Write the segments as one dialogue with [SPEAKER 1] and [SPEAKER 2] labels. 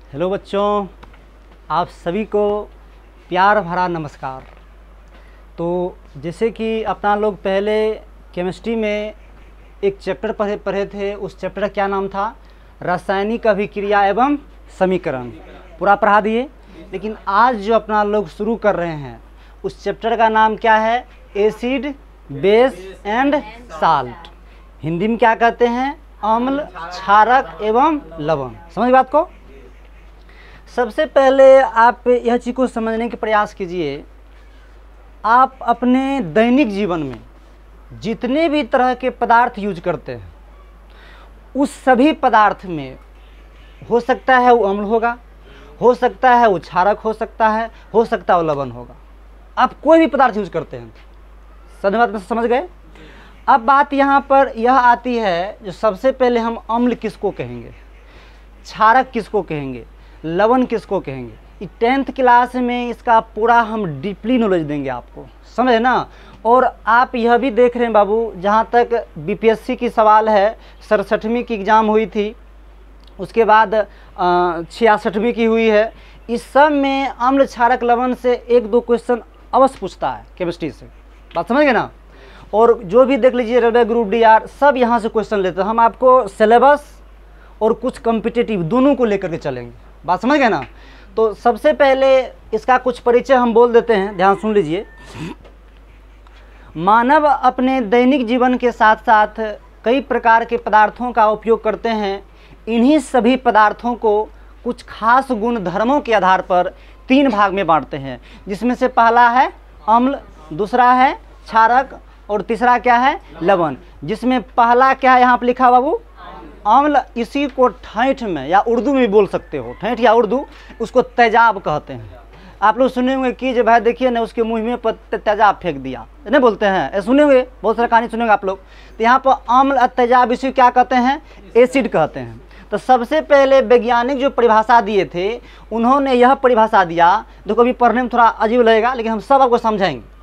[SPEAKER 1] Hello बच्चों, आप सभी को प्यार भरा नमस्कार। तो जैसे कि अपना लोग पहले केमिस्ट्री में एक चैप्टर पढ़े थे। उस चैप्टर का क्या नाम था? रासायनिक अभिक्रिया एवं समीकरण। पूरा पढ़ा दिए। लेकिन आज जो अपना लोग शुरू कर रहे हैं उस चैप्टर का नाम क्या है? Acid, base and salt. Hindi में क्या कहते हैं? अम्ल, क्षारक एवं लवण। समझ बात को? सबसे पहले आप यह चीज़ को समझने के प्रयास कीजिए। आप अपने दैनिक जीवन में जितने भी तरह के पदार्थ यूज करते हैं उस सभी पदार्थ में हो सकता है वो अम्ल होगा, हो सकता है वो क्षारक हो सकता है वो लवण होगा। आप कोई भी पदार्थ यूज करते हैं। सभी बात में समझ गए? अब बात यहाँ पर यह आती है, जो सबसे पहले हम अम्ल किसको कहेंगे, क्षारक किसको कहेंगे, लवण किसको कहेंगे। 10th क्लास में इसका पूरा हम डीपली नॉलेज देंगे आपको, समझे ना। और आप यह भी देख रहे हैं बाबू, जहाँ तक बीपीएससी की सवाल है, 67वीं की एग्ज़ाम हुई थी, उसके बाद 66वीं की हुई है। इस सब में अम्ल, क्षारक, लवण से 1-2 क्वेश्चन अवश्य पूछता है केमिस्ट्री से। बात समझ गए ना। और जो भी देख लीजिए रेलवे ग्रुप डी आर, सब यहाँ से क्वेश्चन लेते हैं। हम आपको सिलेबस और कुछ कॉम्पिटिटिव दोनों को लेकर के चलेंगे। बात समझ गए ना। तो सबसे पहले इसका कुछ परिचय हम बोल देते हैं, ध्यान सुन लीजिए। मानव अपने दैनिक जीवन के साथ साथ कई प्रकार के पदार्थों का उपयोग करते हैं। इन्हीं सभी पदार्थों को कुछ खास गुण धर्मों के आधार पर 3 भाग में बांटते हैं, जिसमें से पहला है अम्ल, दूसरा है क्षारक और तीसरा क्या है? लवण। जिसमें पहला क्या है यहाँ पर लिखा बाबू? अम्ल। इसी को ठैठ में या उर्दू में भी बोल सकते हो, ठैठ या उर्दू, उसको तेजाब कहते हैं। आप लोग सुने होंगे कि जब भाई देखिए ना उसके मुंह में तेजाब फेंक दिया, नहीं बोलते हैं? ऐसे सुने होंगे, बहुत सारी कहानी सुनेंगे आप लोग। तो यहाँ पर अम्ल और तेजाब, इसी क्या कहते हैं? एसिड कहते हैं। तो सबसे पहले वैज्ञानिक जो परिभाषा दिए थे, उन्होंने यह परिभाषा दिया, देखो अभी पढ़ने में थोड़ा अजीब लगेगा लेकिन हम सब आपको समझाएंगे।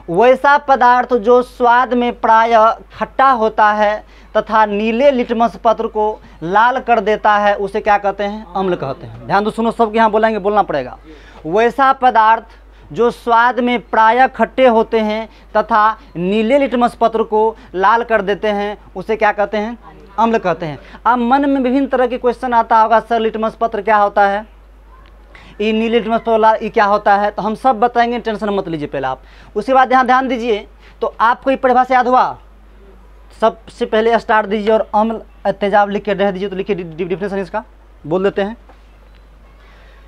[SPEAKER 1] वैसा पदार्थ जो स्वाद में प्रायः खट्टा होता है तथा नीले लिटमस पत्र को लाल कर देता है, उसे क्या कहते हैं? अम्ल कहते हैं। ध्यान दो, सुनो, सबके यहाँ बोलेंगे, बोलना पड़ेगा। वैसा पदार्थ जो स्वाद में प्रायः खट्टे होते हैं तथा नीले लिटमस पत्र को लाल कर देते हैं, उसे क्या कहते हैं? अम्ल कहते हैं। अब मन में विभिन्न तरह के क्वेश्चन आता होगा, सर लिटमस पत्र क्या होता है, ये नीले लिटमस पत्र ये क्या होता है? तो हम सब बताएंगे, टेंशन मत लीजिए पहले आप। उसके बाद यहाँ ध्यान दीजिए, तो आपको ये परिभाषा याद हुआ? सबसे पहले स्टार्ट दीजिए और अम्ल तेजाब लिख के रह दीजिए। तो लिखिए डिफिनेशन इसका बोल देते हैं।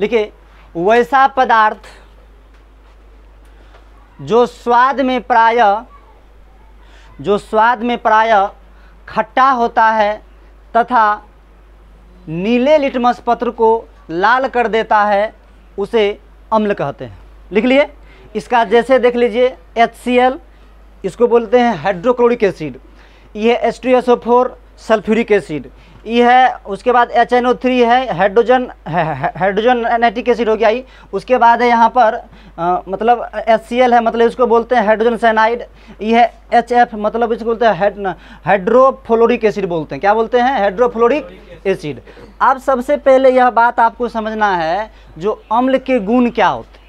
[SPEAKER 1] लिखिए, वैसा पदार्थ जो स्वाद में प्रायः खट्टा होता है तथा नीले लिटमस पत्र को लाल कर देता है, उसे अम्ल कहते हैं। लिख लिए। इसका जैसे देख लीजिए, HCl, इसको बोलते हैं हाइड्रोक्लोरिक एसिड। ये है H2SO4 सल्फ्यूरिक एसिड। ये है, उसके बाद HNO3 है हाइड्रोजन नाइट्रिक एसिड हो गया ही। उसके बाद है यहाँ पर मतलब HCl है, मतलब इसको बोलते हैं हाइड्रोजन साइनाइड। ये है HF, मतलब इसको बोलते हैं हाइड्रोफ्लोरिक एसिड बोलते हैं। क्या बोलते हैं? Hydrofluoric acid. अब सबसे पहले यह बात आपको समझना है, जो अम्ल के गुण क्या होते हैं,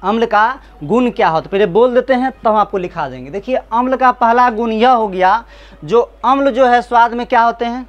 [SPEAKER 1] अम्ल का गुण क्या होता है, पहले बोल देते हैं तब हम आपको लिखा देंगे। देखिए, अम्ल का पहला गुण यह हो गया, जो अम्ल जो है स्वाद में क्या होते हैं,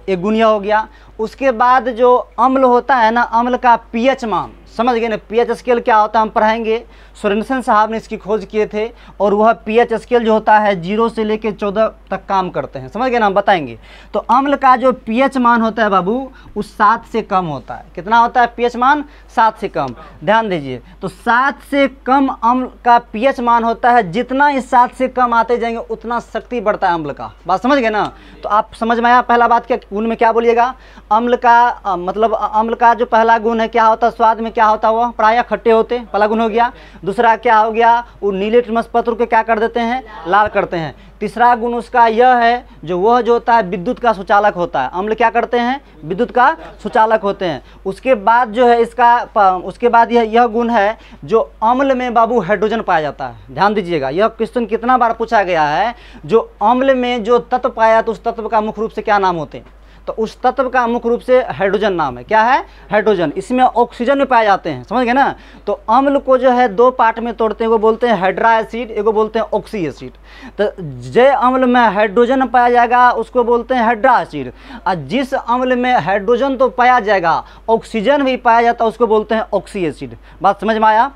[SPEAKER 1] एक गुण यह हो गया। उसके बाद जो अम्ल होता है ना, अम्ल का पीएच मान, समझ गए ना, पीएच स्केल क्या होता है हम पढ़ाएंगे। सोरेनसन साहब ने इसकी खोज किए थे, और वह पीएच स्केल जो होता है 0 से लेकर 14 तक काम करते हैं, समझ गए ना, हम बताएंगे। तो अम्ल का जो पीएच मान होता है बाबू, उस 7 से कम होता है। कितना होता है पीएच मान? 7 से कम। ध्यान दीजिए, तो 7 से कम अम्ल का पीएच मान होता है। जितना इस 7 से कम आते जाएंगे उतना शक्ति बढ़ता है अम्ल का। बात समझ गए ना। तो आप समझ में आया पहला बात? क्या गुण में क्या बोलिएगा? अम्ल का मतलब अम्ल का जो पहला गुण है क्या होता है? स्वाद में क्या होता है? वह प्रायः खट्टे होते, पहला गुण हो गया। दूसरा क्या हो गया? वो नीले लिटमस पत्र को क्या कर देते हैं? लाल करते हैं। तीसरा गुण उसका यह है, जो होता है विद्युत का सुचालक होता है। अम्ल क्या करते हैं? विद्युत का सुचालक होते हैं। उसके बाद जो है इसका उसके बाद यह गुण है, जो अम्ल में बाबू हाइड्रोजन पाया जाता है। ध्यान दीजिएगा, यह क्वेश्चन कितना बार पूछा गया है। जो अम्ल में जो तत्व पाया तो उस तत्व का मुख्य रूप से क्या नाम होते हैं? तो उस तत्व का मुख्य रूप से हाइड्रोजन नाम है। क्या है? हाइड्रोजन। इसमें ऑक्सीजन भी पाए जाते हैं, समझ गए ना। तो अम्ल को जो है दो पार्ट में तोड़ते हैं, एगो बोलते हैं हाइड्रा एसिड, एगो बोलते हैं ऑक्सी एसिड। तो जय अम्ल में हाइड्रोजन पाया जाएगा उसको बोलते हैं हाइड्रा एसिड, और जिस अम्ल में हाइड्रोजन तो पाया जाएगा ऑक्सीजन भी पाया जाता है उसको बोलते हैं ऑक्सी एसिड। बात समझ में आया?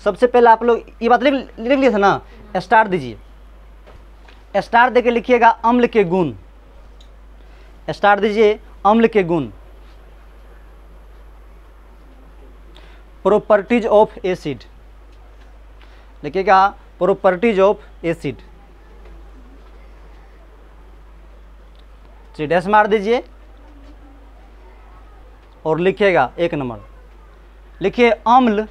[SPEAKER 1] सबसे पहले आप लोग ये बात लिख लिए थे ना, स्टार दीजिए, स्टार दे के लिखिएगा अम्ल के गुण, स्टार दीजिए अम्ल के गुण। प्रॉपर्टीज ऑफ एसिड लिखिएगा, प्रॉपर्टीज ऑफ एसिड, डैश मार दीजिए और लिखिएगा 1 नंबर, लिखिए अम्ल,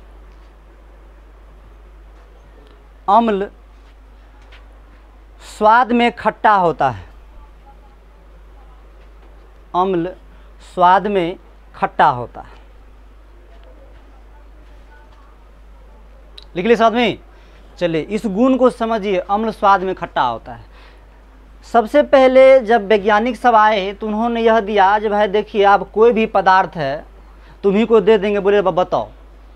[SPEAKER 1] अम्ल स्वाद में खट्टा होता है, अम्ल स्वाद में खट्टा होता है। लिख लिए साथ में? चलिए इस गुण को समझिए, अम्ल स्वाद में खट्टा होता है। सबसे पहले जब वैज्ञानिक सब आए तो उन्होंने यह दिया, जब भाई देखिए आप कोई भी पदार्थ है तुम्ही को दे देंगे, बोले बताओ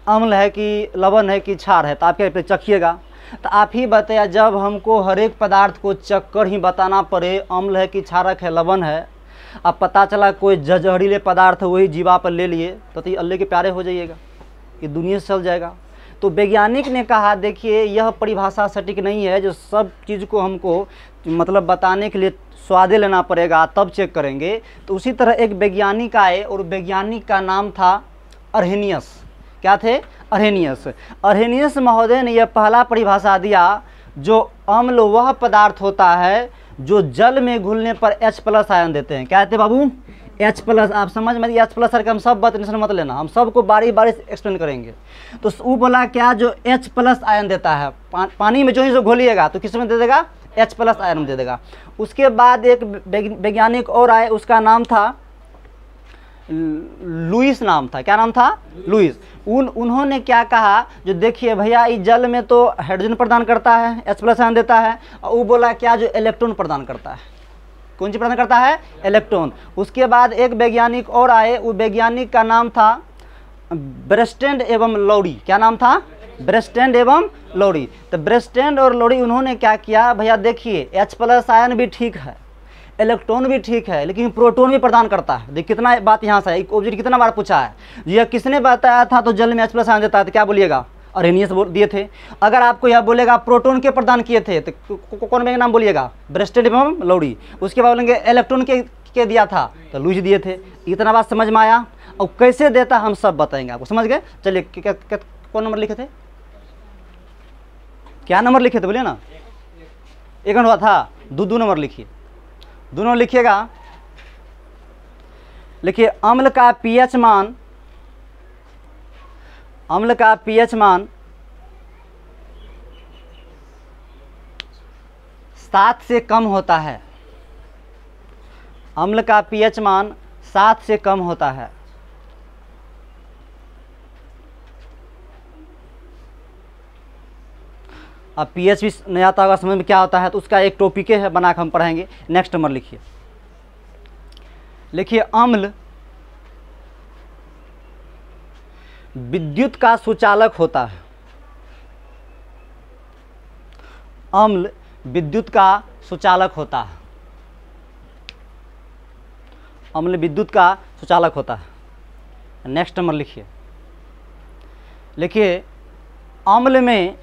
[SPEAKER 1] अम्ल है कि लवण है कि क्षार है, तो आप क्या चखिएगा। तो आप ही बताया, जब हमको हर एक पदार्थ को चख कर ही बताना पड़े अम्ल है कि क्षारक है, लवण है, अब पता चला कोई जहरीले पदार्थ है वही जीवा पर ले लिए तो ये अल्लाह के प्यारे हो जाइएगा, ये दुनिया से चल जाएगा। तो वैज्ञानिक ने कहा देखिए यह परिभाषा सटीक नहीं है, जो सब चीज़ को हमको मतलब बताने के लिए स्वादे लेना पड़ेगा तब चेक करेंगे। तो उसी तरह एक वैज्ञानिक आए और वैज्ञानिक का नाम था अर्हेनियस। क्या थे? अर्हेनियस। अर्हेनियस महोदय ने यह पहला परिभाषा दिया, जो अम्ल वह पदार्थ होता है जो जल में घुलने पर H+ आयन देते हैं। क्या कहते बाबू? H+। आप समझ में H+ सर के हम सब बात टेंशन मत लेना, हम सबको बारी बारी से एक्सप्लेन करेंगे। तो वो बोला क्या, जो H+ आयन देता है पानी में जो ही जो घोलिएगा तो किस में दे देगा? H+ आयन दे देगा। उसके बाद एक वैज्ञानिक और आए, उसका नाम था लुईस नाम था। क्या नाम था? लुईस। उन्होंने क्या कहा, जो देखिए भैया इस जल में तो हाइड्रोजन प्रदान करता है, H+ आयन देता है, और वो बोला क्या, जो इलेक्ट्रॉन प्रदान करता है। कौन चीज प्रदान करता है? इलेक्ट्रॉन। उसके बाद एक वैज्ञानिक और आए, वो वैज्ञानिक का नाम था ब्रेस्टेंड एवं लौरी। क्या नाम था? ब्रेस्टेंड एवं लौरी। तो ब्रेस्टेंड और लौरी उन्होंने क्या किया, भैया देखिए H+ आयन भी ठीक है, इलेक्ट्रॉन भी ठीक है, लेकिन प्रोटॉन भी प्रदान करता है। देखिए कितना बात यहाँ से है, ऑब्जेक्ट कितना बार पूछा है, यह किसने बताया था तो जल में H+ आयन देता है, तो क्या बोलिएगा? अर्हेनियस दिए थे। अगर आपको यह बोलेगा प्रोटॉन के प्रदान किए थे तो कौन नाम बोलिएगा? ब्रेस्टेड एवं लौरी। उसके बाद बोलेंगे इलेक्ट्रॉन के दिया था तो लुईस दिए थे। इतना बात समझ में आया? और कैसे देता हम सब बताएंगे आपको, समझ गए? चलिए कौन नंबर लिखे थे? क्या नंबर लिखे थे बोलिए ना? 1 नंबर था, 2 नंबर लिखिए, 2 नंबर लिखिएगा। लिखिए अम्ल का pH मान, अम्ल का pH मान 7 से कम होता है, अम्ल का pH मान 7 से कम होता है। अब pH भी नहीं आता होगा समझ में क्या होता है, तो उसका एक टॉपिक है बना के हम पढ़ाएंगे। नेक्स्ट नंबर लिखिए, लिखिए अम्ल विद्युत का सुचालक होता है, अम्ल विद्युत का सुचालक होता है, अम्ल विद्युत का सुचालक होता है। नेक्स्ट नंबर लिखिए, लिखिए अम्ल में,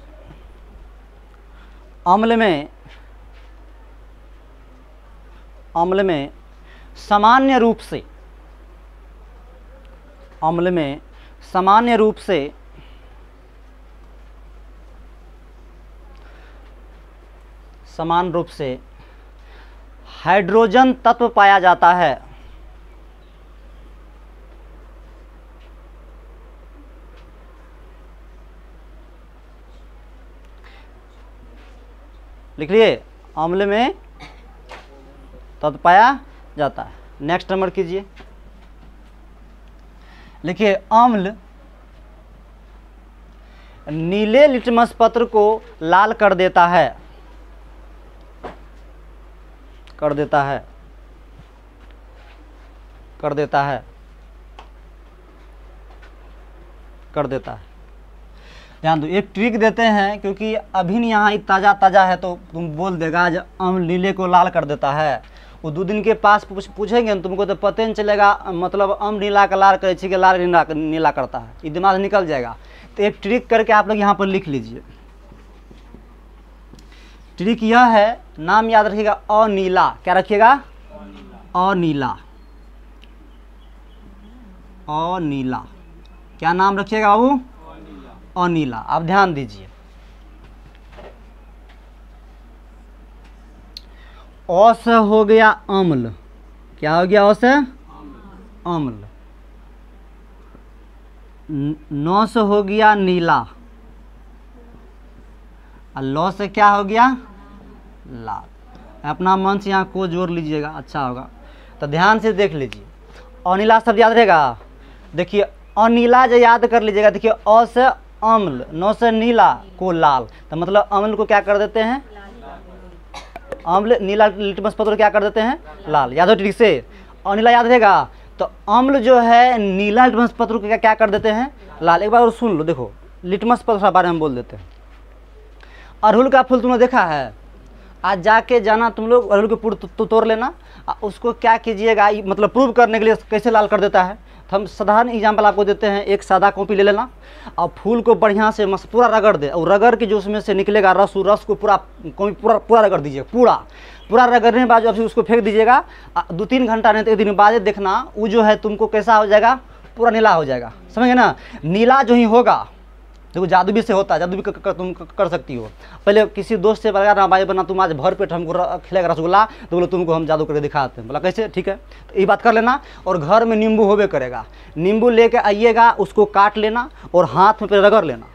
[SPEAKER 1] अम्ल में, अम्ल में सामान्य रूप से, अम्ल में सामान्य रूप से समान रूप से हाइड्रोजन तत्व पाया जाता है। लिख लिए, अम्ल में तत्व पाया जाता है। नेक्स्ट नंबर कीजिए, लिखिए अम्ल नीले लिटमस पत्र को लाल कर देता है, कर देता है। कर देता है, कर देता है। ध्यान दो, एक ट्रिक देते हैं, क्योंकि अभी नहीं यहाँ ताज़ा ताज़ा है तो तुम बोल देगा आज अम्ल नीले को लाल कर देता है। वो 2 दिन के पास पूछेंगे तुमको तो पता नहीं चलेगा, मतलब अम्ल नीला का लाल करे कि लाल नीला करता है, ये दिमाग निकल जाएगा। तो एक ट्रिक करके आप लोग यहाँ पर लिख लीजिए। ट्रिक यह है, नाम याद रखिएगा अनीला। क्या रखिएगा? अनीला। अनीला क्या नाम रखिएगा बाबू? अनीला। आप ध्यान दीजिए, अ से हो गया अम्ल। क्या हो गया? अ से अम्ल। न से हो गया नीला, और ल से क्या हो गया? लाल। अपना मन से यहाँ को जोड़ लीजिएगा, अच्छा होगा। तो ध्यान से देख लीजिए, अनीला शब्द याद रहेगा। देखिए अनीला जो याद कर लीजिएगा। देखिए अ से अम्ल, न से नीला को लाल, तो मतलब अम्ल को क्या कर देते हैं? अम्ल नीला लिटमस पत्र क्या कर देते हैं? लाल। याद हो ठीक से? अनीला याद रहेगा। तो अम्ल जो है नीला लिटमस पत्र को क्या कर देते हैं? लाल। एक बार और सुन लो, देखो लिटमस पत्र के बारे में बोल देते हैं। अड़हुल का फूल तुमने देखा है? आज जाके जाना तुम लोग, अड़हुल के फूल तोड़ लेना, उसको क्या कीजिएगा, मतलब प्रूव करने के लिए कैसे लाल कर देता है। तो हम साधारण एग्जाम्पल आपको देते हैं। एक सादा कॉपी ले लेना और फूल को बढ़िया से मस्त पूरा रगड़ दे, और रगड़ के जो उसमें से निकलेगा रस, रस को पूरा कॉपी पूरा रगड़ दीजिए। पूरा रगड़ने के बाद जो उसको फेंक दीजिएगा। 2-3 घंटा नहीं तो 1 दिन बाद देखना वो जो है तुमको कैसा हो जाएगा? पूरा नीला हो जाएगा। समझ ना? नीला जो ही होगा, देखो जादू भी से होता है, जादू भी तुम कर सकती हो। पहले किसी दोस्त से बोला ना भाई बना तुम आज भर पेट हमको खिलाएगा रसगुल्ला, तो बोलो तुमको हम जादू करके दिखाते हैं। बोला कैसे? ठीक है, तो ये बात कर लेना। और घर में नींबू होबे करेगा, नींबू लेके आइएगा, उसको काट लेना और हाथ में पे रगड़ लेना।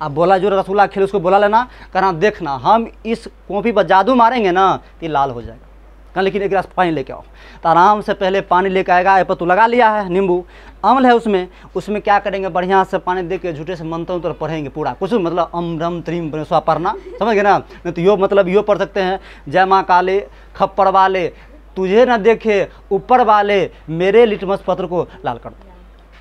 [SPEAKER 1] अब बोला जो रसगुल्ला खेले उसको बोला लेना, कहना देखना हम इस कॉपी पर जादू मारेंगे ना तो लाल हो जाएगा। कहा लेकिन एक गिलास पानी लेके आओ। तो आराम से पहले पानी लेके आएगा। ये पर तो लगा लिया है नींबू, अम्ल है उसमें क्या करेंगे? बढ़िया से पानी दे के झूठे से मंत्र उतर पढ़ेंगे पूरा कुछ, मतलब अम रम त्रिम स्वा पढ़ना, समझ गए ना? नहीं तो यो मतलब यो पढ़ सकते हैं, जय माँ काले खप्पर वाले तुझे न देखे ऊपर वाले मेरे लिटमस पत्र को लाल कर दो।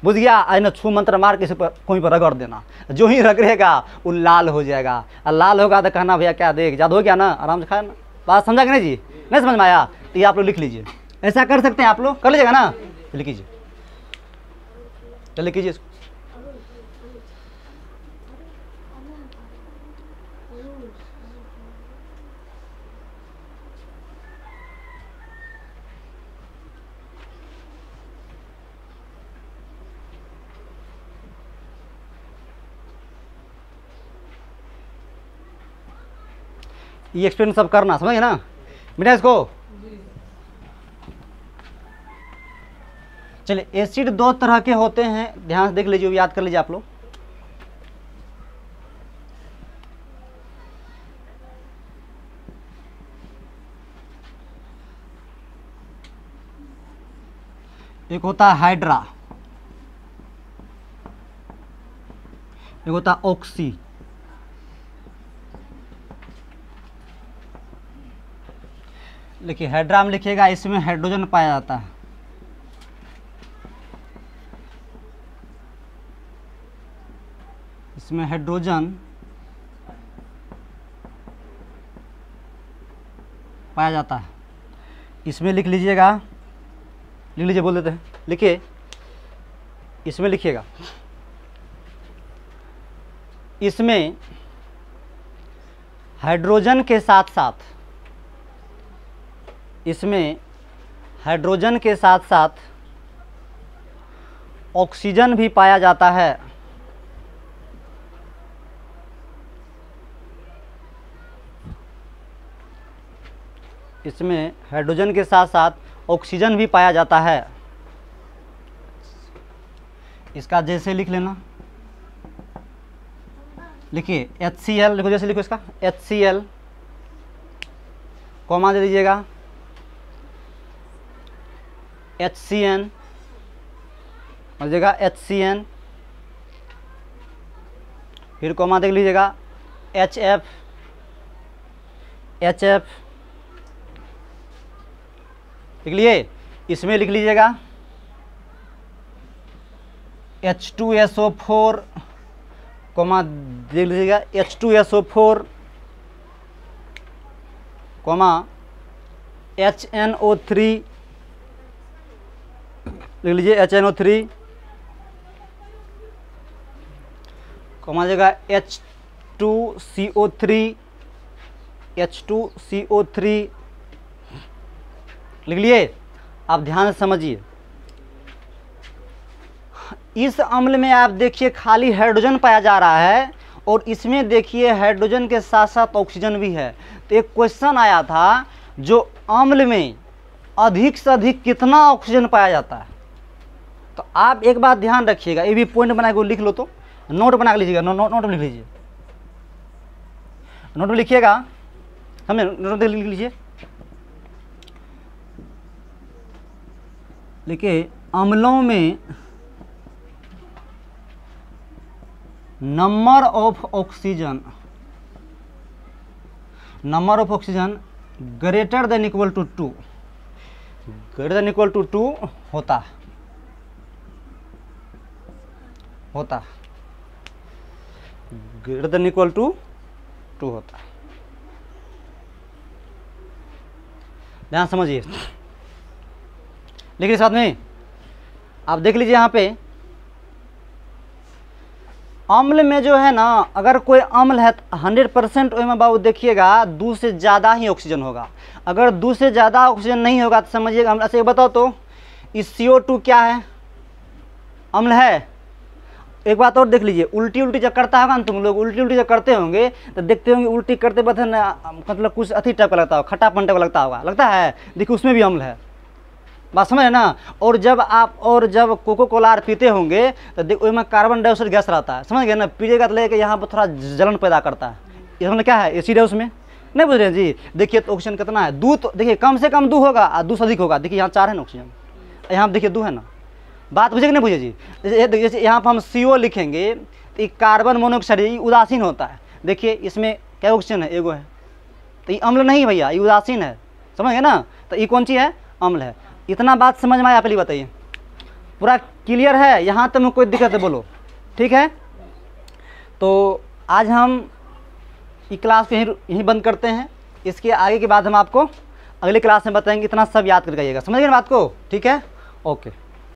[SPEAKER 1] बुझ गया? आइना छू मंत्र मार के कोई पर रगड़ देना, जो ही रगड़ेगा वो लाल हो जाएगा। और लाल होगा तो कहना भैया क्या देख जादू हो गया ना, आराम से खाया ना। बात समझा कि नहीं जी? नहीं समझ में आया? तो ये आप लोग लिख लीजिए। ऐसा कर सकते हैं आप लोग, कर लीजिएगा ना? लिख लीजिए, चलिए कीजिए इसको। ये एक्सप्लेन सब करना, समझे ना? मिटा इसको। चलिए, एसिड 2 तरह के होते हैं, ध्यान से देख लीजिए, याद कर लीजिए आप लोग। एक होता है हाइड्रा, एक होता है ऑक्सी। लिखिए हाइड्रा में लिखिएगा, इसमें हाइड्रोजन पाया जाता है। इसमें हाइड्रोजन पाया जाता है। इसमें लिख लीजिएगा, लिख लीजिए, बोल देते हैं, लिखिए, इसमें लिखिएगा, इसमें हाइड्रोजन के साथ साथ, इसमें हाइड्रोजन के साथ साथ ऑक्सीजन भी पाया जाता है। इसमें हाइड्रोजन के साथ साथ ऑक्सीजन भी पाया जाता है। इसका जैसे लिख लेना, लिखिए HCl लिखो, जैसे लिखो इसका HCl, कॉमा दे दीजिएगा, HCN और जगह HCN, फिर कॉमा देख लीजिएगा HF, HF लिख लिए। इसमें लिख लीजिएगा H2SO4 कॉमा देख लीजिएगा H2SO4 कॉमा HNO3 लिख लीजिए HNO3 कॉमा जगह H2CO3 लिख लिए। आप ध्यान से समझिए, इस अम्ल में आप देखिए खाली हाइड्रोजन पाया जा रहा है और इसमें देखिए हाइड्रोजन के साथ साथ ऑक्सीजन भी है। तो एक क्वेश्चन आया था, जो अम्ल में अधिक से अधिक कितना ऑक्सीजन पाया जाता है। तो आप एक बात ध्यान रखिएगा, ये भी पॉइंट बना के लिख लो, तो नोट बना के लीजिएगा, नोट लिख लीजिए, नोट में लिखिएगा, समझे, नोट लिख लीजिए। लिखिए अम्लों में number of oxygen greater than equal to 2, greater than equal to 2 होता ग्रेटर देन इक्वल टू 2 होता है। ध्यान समझिए, लेकिन साथ में आप देख लीजिए यहाँ पे अम्ल में जो है ना, अगर कोई अम्ल है 100% में बाबू देखिएगा 2 से ज़्यादा ही ऑक्सीजन होगा। अगर 2 से ज़्यादा ऑक्सीजन नहीं होगा तो समझिएगा अम्ल। ऐसे बताओ तो इस CO2 क्या है, अम्ल है। एक बात और देख लीजिए, उल्टी जब करता होगा ना, तुम लोग उल्टी जब करते होंगे तो देखते होंगे उल्टी करते वक्त मतलब कुछ अति टाइप का लगता होगा, खट्टापन टाइप का लगता है। देखिए उसमें भी अम्ल है, बात समझ है ना। और जब कोको कोला पीते होंगे तो देखो उसमें कार्बन डाइऑक्साइड गैस रहता है, समझ गए ना। पीजिएगा तो लेके यहाँ पर थोड़ा जलन पैदा करता है, ये मतलब क्या है, एसिड है उसमें, नहीं बुझ रहे हैं जी। देखिए तो ऑक्सीजन कितना है, 2 तो देखिए कम से कम 2 होगा और 2 से अधिक होगा। देखिए यहाँ 4 है ना ऑक्सीजन, यहाँ देखिए 2 है ना। बात बुझे कि नहीं बुझे जी। जैसे यहाँ पर हम CO लिखेंगे तो कार्बन मोनोऑक्साइड, ये उदासीन होता है। देखिए इसमें क्या ऑक्सीजन है, एगो है, तो ये अम्ल नहीं भैया, ये उदासीन है, समझ गए ना। तो ये कौन सी है, अम्ल है। इतना बात समझ में आया, पहले बताइए, पूरा क्लियर है यहाँ तक में कोई दिक्कत है बोलो, ठीक है। तो आज हम ये क्लास को यहीं बंद करते हैं। इसके आगे के बाद हम आपको अगले क्लास में बताएंगे। इतना सब याद करके आइएगा, समझ गए ना बात को, ठीक है, ओके।